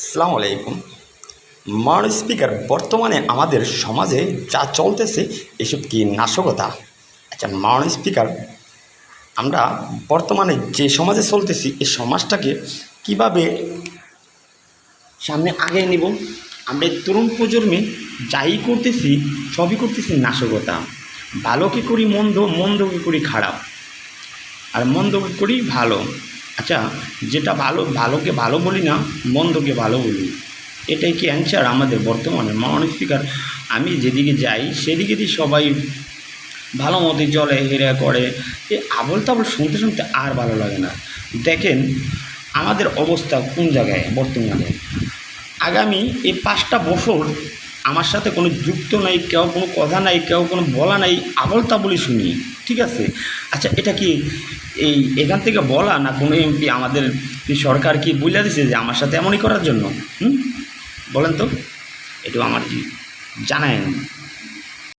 আসসালামু আলাইকুম। মাননীয় স্পিকার, বর্তমানে আমাদের সমাজে যা চলতেছে এসব কি নাশকতা? আচ্ছা মাননীয় স্পিকার, আমরা বর্তমানে যে সমাজে চলতেছি এই সমাজটাকে কিভাবে সামনে আগে নিব? আমরা এই তরুণ প্রজন্মে যাই করতেছি সবই করতেছি নাশকতা। ভালোকে করি মন্দ, মন্দকে করি খারাপ, আর মন্দকে করি ভালো। আচ্ছা, যেটা ভালো ভালোকে ভালো বলি না, মন্দকে ভালো বলি, এটাই কি অ্যান্সার আমাদের বর্তমানে? মাননীয় স্পিকার, আমি যেদিকে যাই সেদিকে দিয়ে সবাই ভালো মতোই চলে, হেরা করে। এই আবল তাবল শুনতে শুনতে আর ভালো লাগে না। দেখেন আমাদের অবস্থা কোন জায়গায় বর্তমানে। আগামী এই 5টা বছর আমার সাথে কোনো যুক্ত নাই, কেউ কোনো কথা নাই, কেউ কোনো বলা নাই, আবল তাবলই শুনি, ঠিক আছে? আচ্ছা, এটা কি এখান থেকে বলা না কোনো এমপি আমাদের সরকার কি বলে দিছে যে আমার সাথে এমনই করার জন্য? বলেন তো, একটু আমার জানায়েন।